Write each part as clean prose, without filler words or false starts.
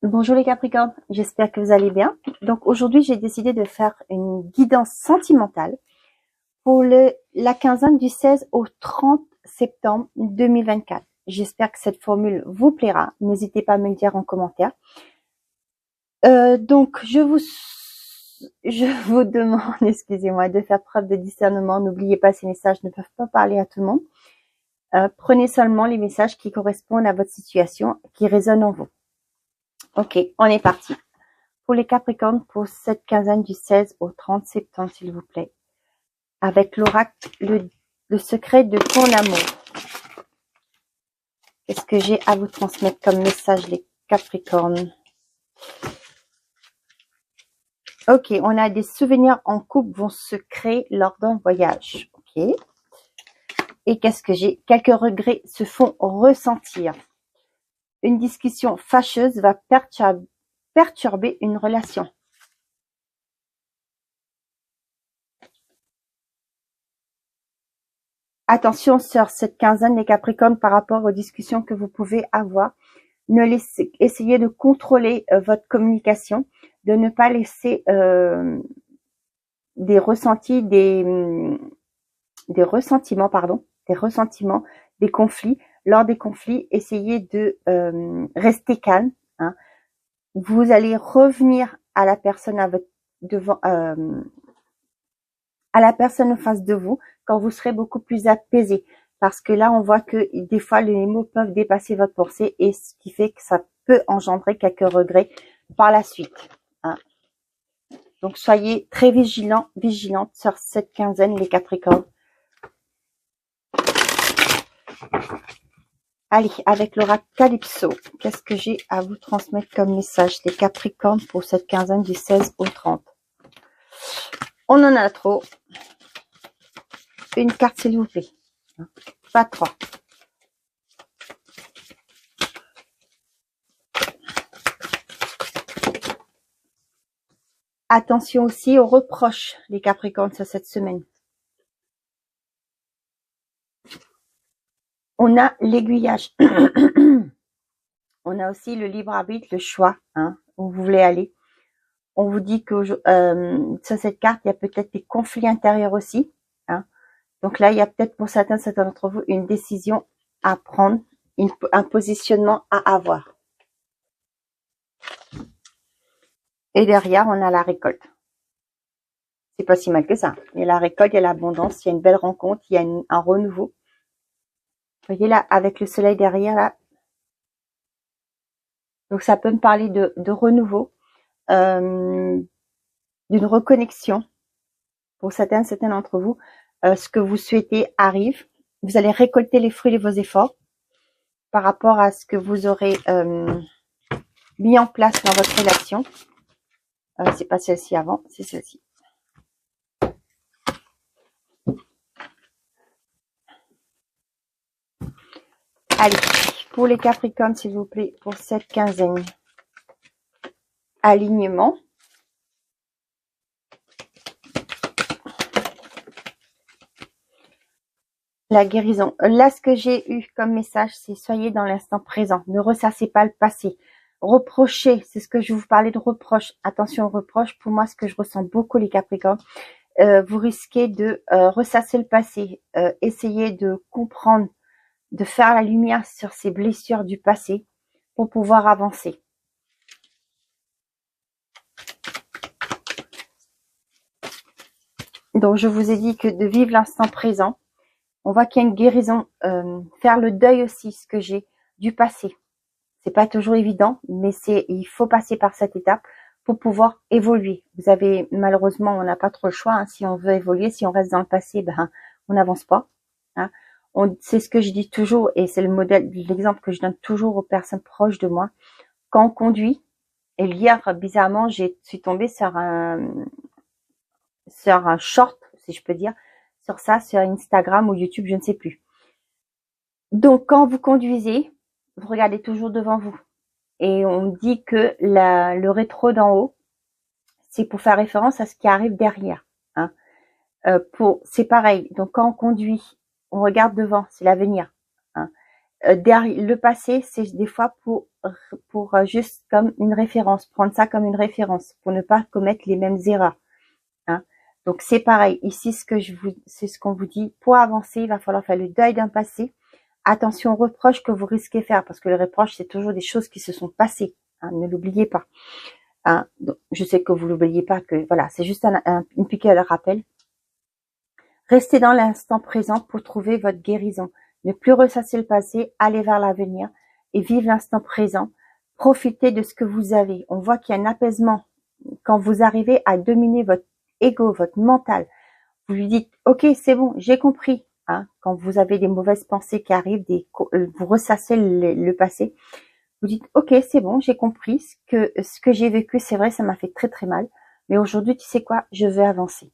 Bonjour les Capricornes, j'espère que vous allez bien. Donc aujourd'hui, j'ai décidé de faire une guidance sentimentale pour la quinzaine du 16 au 30 septembre 2024. J'espère que cette formule vous plaira. N'hésitez pas à me le dire en commentaire. Donc je vous demande, excusez-moi, de faire preuve de discernement. N'oubliez pas, ces messages ne peuvent pas parler à tout le monde. Prenez seulement les messages qui correspondent à votre situation, qui résonnent en vous. Ok, on est parti. Pour les Capricornes, pour cette quinzaine du 16 au 30 septembre, s'il vous plaît. Avec l'oracle, le secret de ton amour. Qu'est-ce que j'ai à vous transmettre comme message, les Capricornes? Ok, on a des souvenirs en couple vont se créer lors d'un voyage. Ok. Et qu'est-ce que j'ai? Quelques regrets se font ressentir. Une discussion fâcheuse va perturber une relation. Attention sur cette quinzaine des Capricornes par rapport aux discussions que vous pouvez avoir. Essayez de contrôler votre communication, de ne pas laisser des ressentiments, des conflits. Lors des conflits, essayez de rester calme. Hein. Vous allez revenir à la personne à la personne en face de vous quand vous serez beaucoup plus apaisé. Parce que là, on voit que des fois, les mots peuvent dépasser votre pensée et ce qui fait que ça peut engendrer quelques regrets par la suite. Hein. Donc, soyez très vigilantes sur cette quinzaine, les Capricornes. Allez, avec l'oracle Calypso, qu'est-ce que j'ai à vous transmettre comme message, les Capricornes, pour cette quinzaine du 16 au 30? On en a trop. Une carte, s'il vous plaît. Pas trois. Attention aussi aux reproches, les Capricornes, sur cette semaine. On a l'aiguillage. On a aussi le libre arbitre, le choix, hein, où vous voulez aller. On vous dit que sur cette carte, il y a peut-être des conflits intérieurs aussi. Hein. Donc là, il y a peut-être pour certains d'entre vous une décision à prendre, un positionnement à avoir. Et derrière, on a la récolte. C'est pas si mal que ça. Il y a la récolte, il y a l'abondance, il y a une belle rencontre, il y a un renouveau. Vous voyez là, avec le soleil derrière, là. Donc ça peut me parler de renouveau, d'une reconnexion. Pour certains d'entre vous, ce que vous souhaitez arrive. Vous allez récolter les fruits de vos efforts par rapport à ce que vous aurez mis en place dans votre relation. C'est pas celle-ci avant, c'est celle-ci. Allez, pour les Capricornes, s'il vous plaît, pour cette quinzaine. Alignement. La guérison. Là, ce que j'ai eu comme message, c'est soyez dans l'instant présent. Ne ressassez pas le passé. Reprochez, c'est ce que je vous parlais de reproche. Attention aux reproches. Pour moi, ce que je ressens beaucoup, les Capricornes, vous risquez de ressasser le passé. Essayez de comprendre, de faire la lumière sur ces blessures du passé pour pouvoir avancer. Donc, je vous ai dit que de vivre l'instant présent. On voit qu'il y a une guérison, faire le deuil aussi, ce que j'ai du passé. C'est pas toujours évident, mais il faut passer par cette étape pour pouvoir évoluer. Vous avez, malheureusement, on n'a pas trop le choix. Hein, si on veut évoluer, si on reste dans le passé, ben, on n'avance pas. Hein. C'est ce que je dis toujours, et c'est le modèle, l'exemple que je donne toujours aux personnes proches de moi. Quand on conduit, et hier, bizarrement, suis tombée sur un short, si je peux dire, sur Instagram ou YouTube, je ne sais plus. Donc, quand vous conduisez, vous regardez toujours devant vous. Et on dit que le rétro d'en haut, c'est pour faire référence à ce qui arrive derrière. Hein. C'est pareil. Donc, quand on conduit, on regarde devant, c'est l'avenir. Hein. derrière le passé, c'est des fois pour juste comme une référence, prendre ça comme une référence pour ne pas commettre les mêmes erreurs. Hein. Donc c'est pareil. Ici, c'est ce qu'on vous dit. Pour avancer, il va falloir faire le deuil d'un passé. Attention aux reproches que vous risquez de faire, parce que le reproche, c'est toujours des choses qui se sont passées. Hein, ne l'oubliez pas. Hein, donc, je sais que vous l'oubliez pas, que voilà, c'est juste une piqûre de rappel. Restez dans l'instant présent pour trouver votre guérison. Ne plus ressasser le passé, aller vers l'avenir et vivre l'instant présent. Profitez de ce que vous avez. On voit qu'il y a un apaisement quand vous arrivez à dominer votre ego, votre mental. Vous lui dites, ok, c'est bon, j'ai compris. Hein, quand vous avez des mauvaises pensées qui arrivent, vous ressassez le passé. Vous dites, ok, c'est bon, j'ai compris. Ce que j'ai vécu, c'est vrai, ça m'a fait très très mal. Mais aujourd'hui, tu sais quoi, je veux avancer.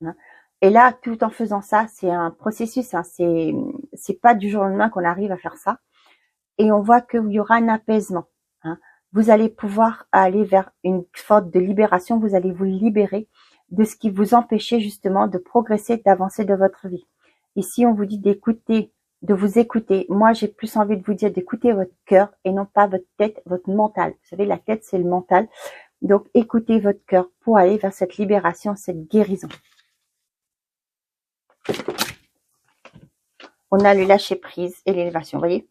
Hein. Et là, tout en faisant ça, c'est un processus. Hein, c'est pas du jour au lendemain qu'on arrive à faire ça. Et on voit qu'il y aura un apaisement. Hein. Vous allez pouvoir aller vers une forme de libération. Vous allez vous libérer de ce qui vous empêchait justement de progresser, d'avancer de votre vie. Ici, on vous dit d'écouter, de vous écouter. Moi, j'ai plus envie de vous dire d'écouter votre cœur et non pas votre tête, votre mental. Vous savez, la tête, c'est le mental. Donc, écoutez votre cœur pour aller vers cette libération, cette guérison. On a le lâcher prise et l'élévation, vous voyez.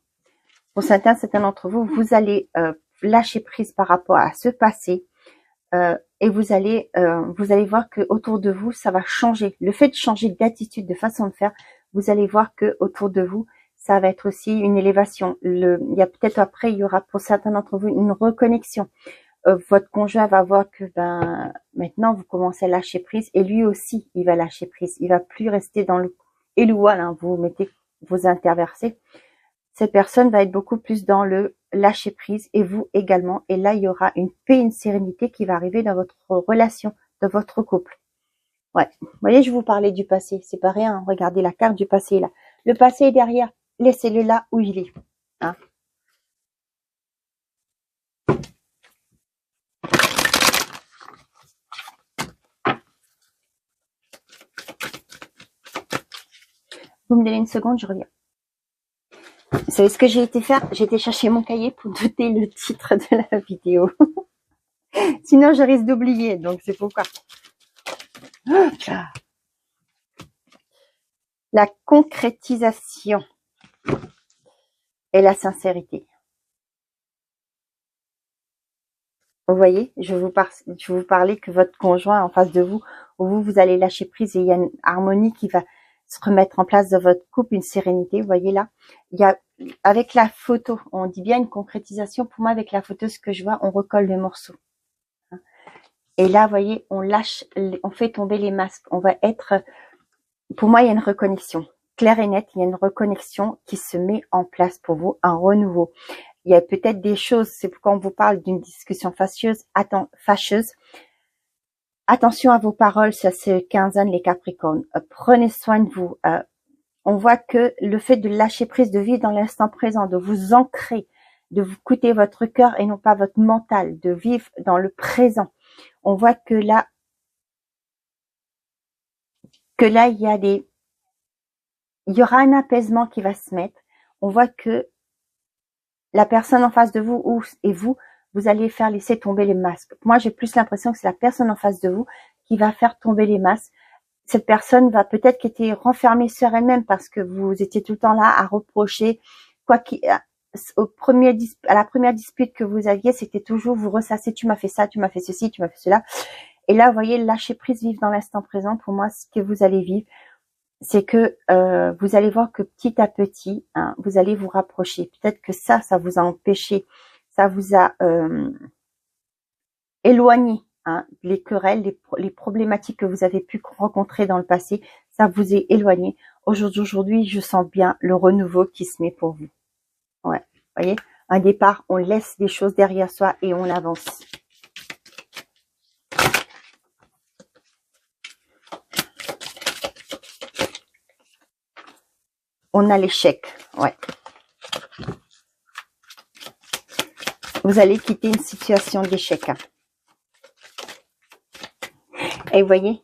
Pour certains d'entre vous, vous allez lâcher prise par rapport à ce passé et vous allez voir que autour de vous, ça va changer. Le fait de changer d'attitude, de façon de faire, vous allez voir que autour de vous, ça va être aussi une élévation. Il y a peut-être après, il y aura pour certains d'entre vous une reconnexion. Votre conjoint va voir que maintenant vous commencez à lâcher prise et lui aussi il va lâcher prise. Il va plus rester dans le éloigné, hein, vous interversez. Cette personne va être beaucoup plus dans le lâcher prise et vous également. Et là, il y aura une paix, une sérénité qui va arriver dans votre relation, dans votre couple. Ouais. Vous voyez, je vous parlais du passé. C'est pas rien. Hein. Regardez la carte du passé là. Le passé est derrière. Laissez-le là où il est. Hein. Vous me donnez une seconde, je reviens. Vous savez ce que j'ai été faire? J'ai été chercher mon cahier pour noter le titre de la vidéo. Sinon, je risque d'oublier, donc c'est pourquoi. La concrétisation et la sincérité. Vous voyez, je vous parlais que votre conjoint en face de vous, vous allez lâcher prise et il y a une harmonie qui va se remettre en place dans votre couple, une sérénité. Vous voyez là, il y a avec la photo, on dit bien une concrétisation. Pour moi, avec la photo, ce que je vois, on recolle les morceaux. Et là, vous voyez, on fait tomber les masques. On va être, pour moi, il y a une reconnexion claire et nette. Il y a une reconnexion qui se met en place pour vous, un renouveau. Il y a peut-être des choses, c'est pourquoi on vous parle d'une discussion fâcheuse. Attention à vos paroles, ça c'est quinzaine les Capricornes. Prenez soin de vous. On voit que le fait de lâcher prise, de vivre dans l'instant présent, de vous ancrer, de vous écouter votre cœur et non pas votre mental, de vivre dans le présent. On voit que là, il y aura un apaisement qui va se mettre. On voit que la personne en face de vous et vous allez faire laisser tomber les masques. Moi, j'ai plus l'impression que c'est la personne en face de vous qui va faire tomber les masques. Cette personne va peut-être qu'elle était renfermée sur elle-même parce que vous étiez tout le temps là à reprocher. À la première dispute que vous aviez, c'était toujours vous ressassez, tu m'as fait ça, tu m'as fait ceci, tu m'as fait cela. Et là, vous voyez, lâcher prise, vivre dans l'instant présent. Pour moi, ce que vous allez vivre, c'est que vous allez voir que petit à petit, hein, vous allez vous rapprocher. Peut-être que ça vous a empêché, ça vous a éloigné. Hein, les querelles, les problématiques que vous avez pu rencontrer dans le passé, ça vous est éloigné. Aujourd'hui, je sens bien le renouveau qui se met pour vous. Ouais, vous voyez, un départ, on laisse des choses derrière soi et on avance. On a l'échec, ouais. Vous allez quitter une situation d'échec. Hein. Et vous voyez,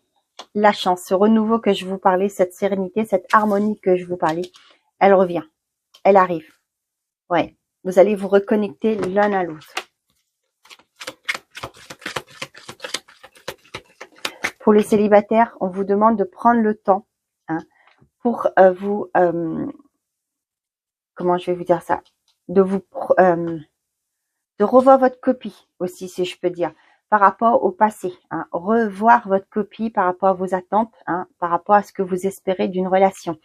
la chance, ce renouveau que je vous parlais, cette sérénité, cette harmonie que je vous parlais, elle revient. elle arrive. Ouais, vous allez vous reconnecter l'un à l'autre. Pour les célibataires, on vous demande de prendre le temps pour vous, comment je vais vous dire ça, de revoir votre copie aussi, si je peux dire, par rapport au passé. Revoir votre copie par rapport à vos attentes, par rapport à ce que vous espérez d'une relation.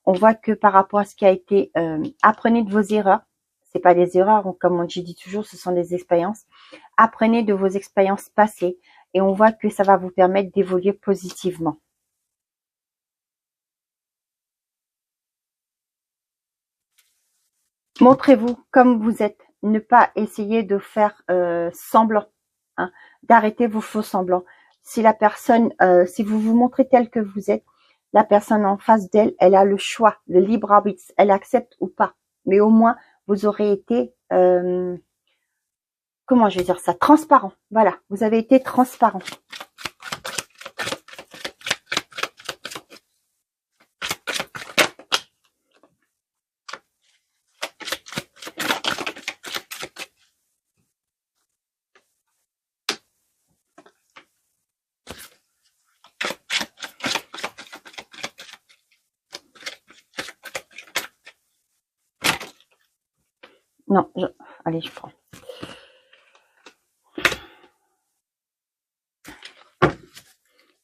On voit que par rapport à ce qui a été, apprenez de vos erreurs. C'est pas des erreurs, comme je dis toujours, ce sont des expériences. Apprenez de vos expériences passées et on voit que ça va vous permettre d'évoluer positivement. Montrez-vous comme vous êtes. Ne pas essayer de faire semblant, d'arrêter vos faux semblants. Si la personne, si vous vous montrez tel que vous êtes, la personne en face d'elle, elle a le choix, le libre arbitre, elle accepte ou pas. Mais au moins, vous aurez été, comment je vais dire ça, transparent. Voilà, vous avez été transparent. Non, allez, je prends.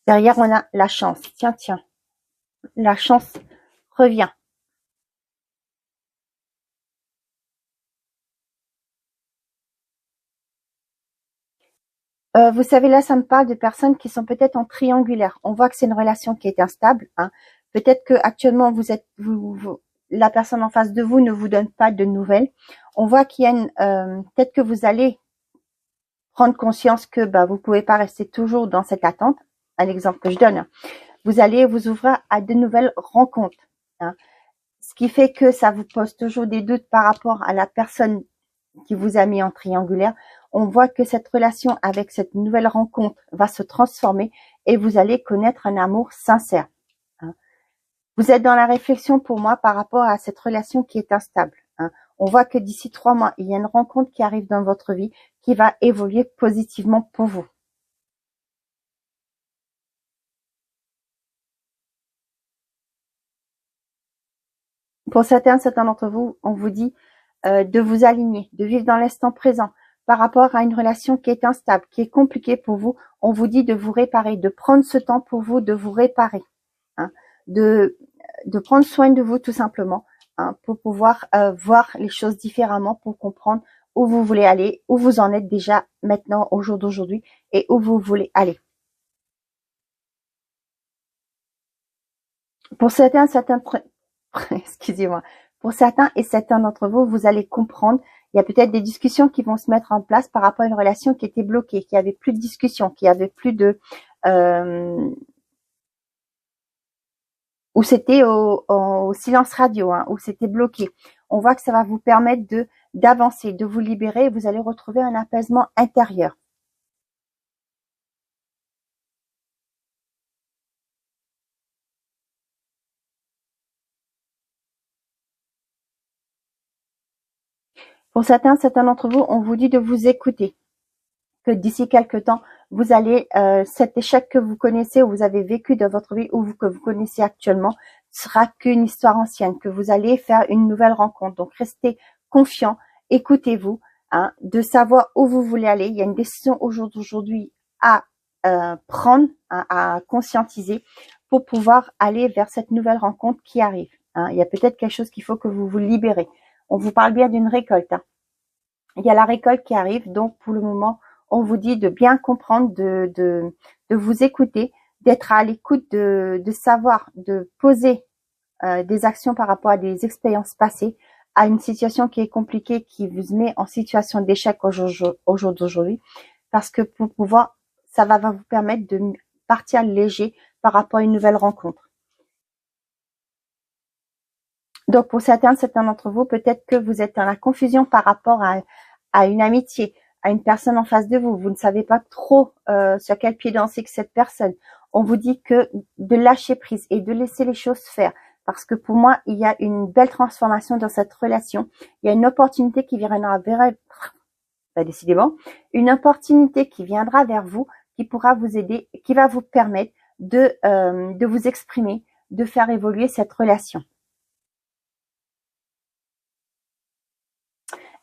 Derrière, on a la chance. Tiens, tiens. La chance revient. Vous savez, là, ça me parle de personnes qui sont peut-être en triangulaire. On voit que c'est une relation qui est instable. Peut-être que actuellement vous êtes, la personne en face de vous ne vous donne pas de nouvelles. On voit qu'il y a peut-être que vous allez prendre conscience que vous pouvez pas rester toujours dans cette attente. Un exemple que je donne. Vous allez vous ouvrir à de nouvelles rencontres. Ce qui fait que ça vous pose toujours des doutes par rapport à la personne qui vous a mis en triangulaire. On voit que cette relation avec cette nouvelle rencontre va se transformer et vous allez connaître un amour sincère. Vous êtes dans la réflexion pour moi par rapport à cette relation qui est instable. On voit que d'ici 3 mois, il y a une rencontre qui arrive dans votre vie qui va évoluer positivement pour vous. Pour certains d'entre vous, on vous dit de vous aligner, de vivre dans l'instant présent. Par rapport à une relation qui est instable, qui est compliquée pour vous, on vous dit de vous réparer, de prendre ce temps pour vous, de vous réparer, de prendre soin de vous tout simplement, pour pouvoir voir les choses différemment, pour comprendre où vous voulez aller, où vous en êtes déjà maintenant au jour d'aujourd'hui et où vous voulez aller. Pour certains excusez-moi, pour certains et certains d'entre vous, vous allez comprendre. Il y a peut-être des discussions qui vont se mettre en place par rapport à une relation qui était bloquée, qui avait plus de discussion, qui avait plus de où c'était au silence radio, où c'était bloqué. On voit que ça va vous permettre d'avancer, de vous libérer et vous allez retrouver un apaisement intérieur. Pour certains d'entre vous, on vous dit de vous écouter, que d'ici quelques temps, vous allez, cet échec que vous connaissez ou vous avez vécu dans votre vie ou que vous connaissez actuellement sera qu'une histoire ancienne, que vous allez faire une nouvelle rencontre. Donc, restez confiant, écoutez-vous, de savoir où vous voulez aller. Il y a une décision aujourd'hui à prendre, à conscientiser pour pouvoir aller vers cette nouvelle rencontre qui arrive. Il y a peut-être quelque chose qu'il faut que vous vous libérez. On vous parle bien d'une récolte. Il y a la récolte qui arrive, donc pour le moment, on vous dit de bien comprendre, de vous écouter, d'être à l'écoute, de savoir, de poser des actions par rapport à des expériences passées, à une situation qui est compliquée, qui vous met en situation d'échec au jour d'aujourd'hui, parce que pour pouvoir, ça va vous permettre de partir léger par rapport à une nouvelle rencontre. Donc pour certains d'entre vous, peut-être que vous êtes dans la confusion par rapport à une amitié, à une personne en face de vous. Vous ne savez pas trop sur quel pied danser que cette personne. On vous dit que de lâcher prise et de laisser les choses faire, parce que pour moi, il y a une belle transformation dans cette relation. Il y a une opportunité qui viendra décidément, une opportunité qui viendra vers vous, qui pourra vous aider, qui va vous permettre de vous exprimer, de faire évoluer cette relation.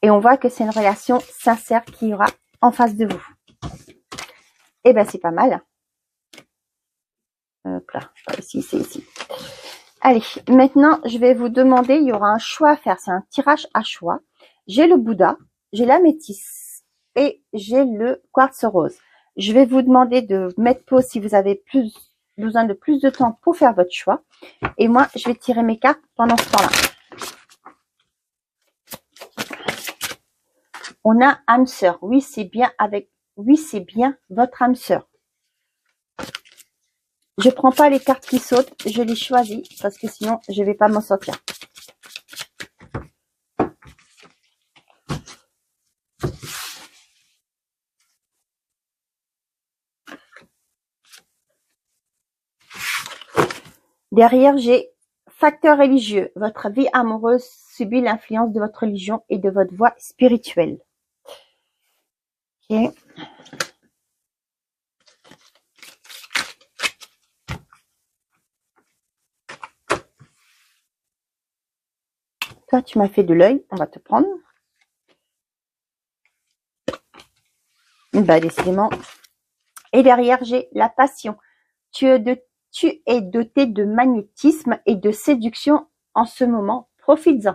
Et on voit que c'est une relation sincère qui y aura en face de vous. Eh ben, c'est pas mal. Hop là, ici, c'est ici. Allez, maintenant, je vais vous demander, il y aura un choix à faire. C'est un tirage à choix. J'ai le Bouddha, j'ai la métisse et j'ai le quartz rose. Je vais vous demander de mettre pause si vous avez besoin de plus de temps pour faire votre choix. Et moi, je vais tirer mes cartes pendant ce temps-là. On a âme sœur. Oui, c'est bien votre âme sœur. Je prends pas les cartes qui sautent, je les choisis parce que sinon je vais pas m'en sortir. Derrière, j'ai facteur religieux. Votre vie amoureuse subit l'influence de votre religion et de votre voie spirituelle. Ok. Toi, tu m'as fait de l'œil. On va te prendre. Bah, décidément. Et derrière, j'ai la passion. Tu es doté de magnétisme et de séduction en ce moment. Profites-en.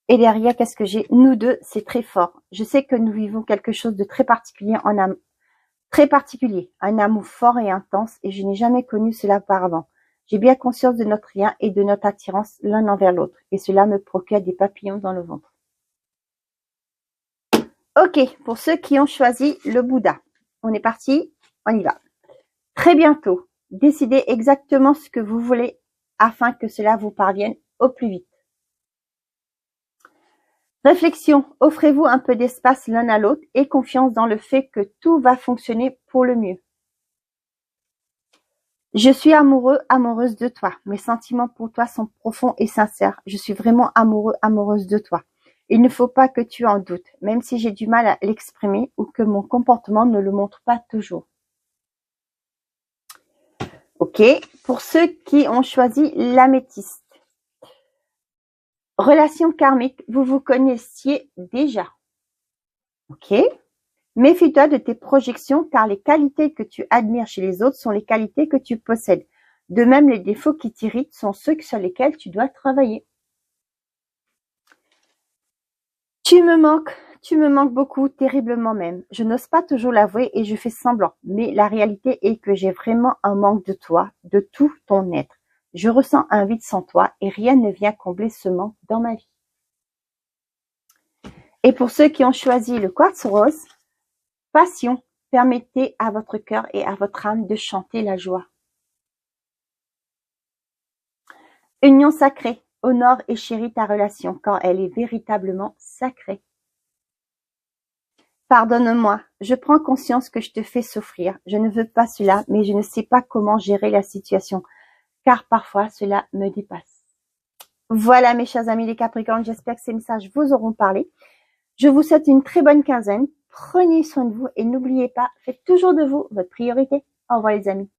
Et derrière, qu'est-ce que j'ai? Nous deux, c'est très fort. Je sais que nous vivons quelque chose de très particulier un amour fort et intense, et je n'ai jamais connu cela auparavant. J'ai bien conscience de notre lien et de notre attirance l'un envers l'autre, et cela me procure des papillons dans le ventre. Ok, pour ceux qui ont choisi le Bouddha, on est parti, on y va. Très bientôt, décidez exactement ce que vous voulez afin que cela vous parvienne au plus vite. Réflexion, offrez-vous un peu d'espace l'un à l'autre et confiance dans le fait que tout va fonctionner pour le mieux. Je suis amoureux, amoureuse de toi. Mes sentiments pour toi sont profonds et sincères. Je suis vraiment amoureux, amoureuse de toi. Il ne faut pas que tu en doutes, même si j'ai du mal à l'exprimer ou que mon comportement ne le montre pas toujours. Ok, pour ceux qui ont choisi l'améthyste. Relation karmique, vous vous connaissiez déjà. Ok. Méfie-toi de tes projections car les qualités que tu admires chez les autres sont les qualités que tu possèdes. De même, les défauts qui t'irritent sont ceux sur lesquels tu dois travailler. Tu me manques beaucoup, terriblement même. Je n'ose pas toujours l'avouer et je fais semblant, mais la réalité est que j'ai vraiment un manque de toi, de tout ton être. Je ressens un vide sans toi et rien ne vient combler ce manque dans ma vie. Et pour ceux qui ont choisi le quartz rose, passion, permettez à votre cœur et à votre âme de chanter la joie. Union sacrée, honore et chéris ta relation quand elle est véritablement sacrée. Pardonne-moi, je prends conscience que je te fais souffrir. Je ne veux pas cela, mais je ne sais pas comment gérer la situation, car parfois cela me dépasse. Voilà mes chers amis les Capricornes, j'espère que ces messages vous auront parlé. Je vous souhaite une très bonne quinzaine. Prenez soin de vous et n'oubliez pas, faites toujours de vous votre priorité. Au revoir les amis.